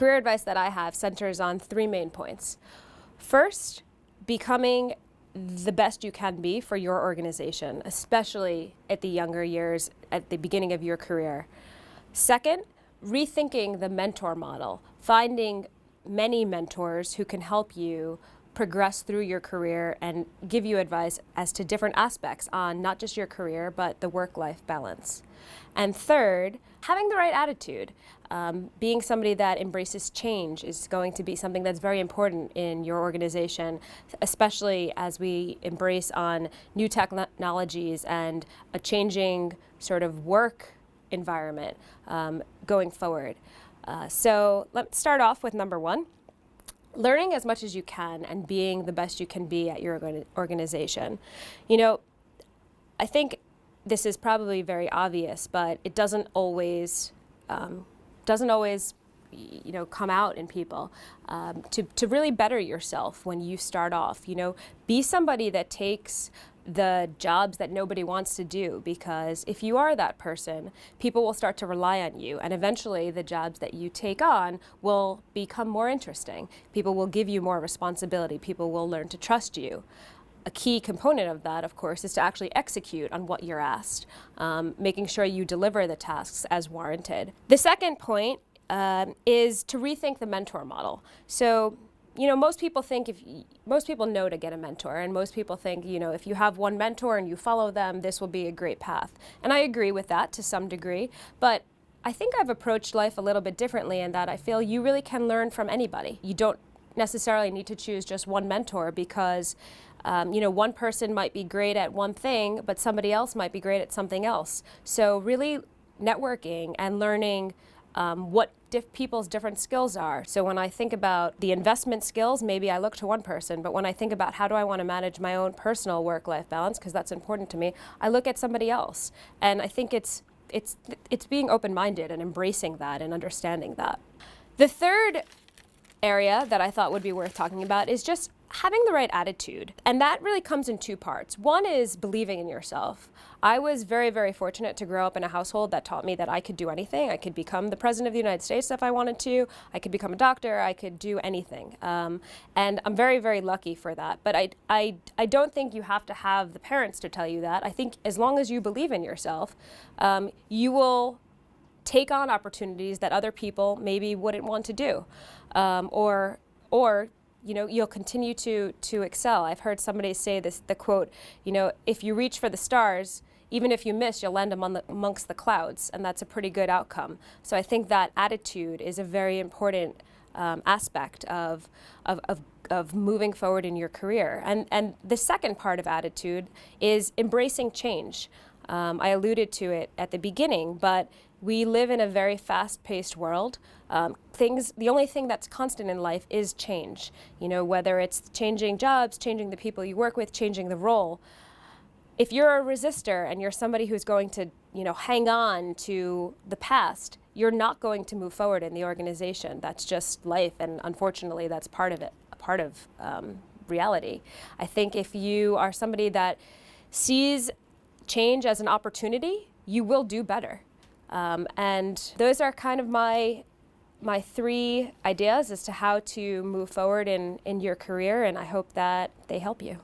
career advice that I have centers on three main points. First, becoming the best you can be for your organization, especially at the younger years, at the beginning of your career. Second, rethinking the mentor model, finding many mentors who can help you progress through your career and give you advice as to different aspects on not just your career, but the work-life balance. And third, having the right attitude. Being somebody that embraces change is going to be something that's very important in your organization, especially as we embrace on new technologies and a changing sort of work environment going forward. So let's start off with number one. Learning as much as you can and being the best you can be at your organization. You know, I think this is probably very obvious, but it doesn't always come out in people. To really better yourself when you start off, be somebody that takes the jobs that nobody wants to do, because if you are that person, people will start to rely on you, and eventually the jobs that you take on will become more interesting. People will give you more responsibility. People will learn to trust you. A key component of that, of course, is to actually execute on what you're asked, making sure you deliver the tasks as warranted. The second point is to rethink the mentor model. So, most people know to get a mentor, and most people think, if you have one mentor and you follow them, this will be a great path. And I agree with that to some degree, but I think I've approached life a little bit differently in that I feel you really can learn from anybody. You don't necessarily need to choose just one mentor because one person might be great at one thing, but somebody else might be great at something else. So really networking and learning what people's different skills are. So when I think about the investment skills, maybe I look to one person, but when I think about how do I want to manage my own personal work-life balance, because that's important to me, I look at somebody else. And I think it's being open-minded and embracing that and understanding that. The third area that I thought would be worth talking about is just having the right attitude. And that really comes in two parts. One is believing in yourself. I was very, very fortunate to grow up in a household that taught me that I could do anything. I could become the President of the United States if I wanted to. I could become a doctor. I could do anything. And I'm very, very lucky for that. But I don't think you have to have the parents to tell you that. I think as long as you believe in yourself, you will take on opportunities that other people maybe wouldn't want to do. Or you'll continue to excel. I've heard somebody say the quote, if you reach for the stars, even if you miss, you'll land amongst the clouds, and that's a pretty good outcome. So I think that attitude is a very important aspect of moving forward in your career. And the second part of attitude is embracing change. I alluded to it at the beginning, but we live in a very fast-paced world. The only thing that's constant in life is change. Whether it's changing jobs, changing the people you work with, changing the role. If you're a resistor and you're somebody who's going to, hang on to the past, you're not going to move forward in the organization. That's just life, and unfortunately, that's part of it, a part of reality. I think if you are somebody that sees change as an opportunity, you will do better. And those are kind of my three ideas as to how to move forward in your career, and I hope that they help you.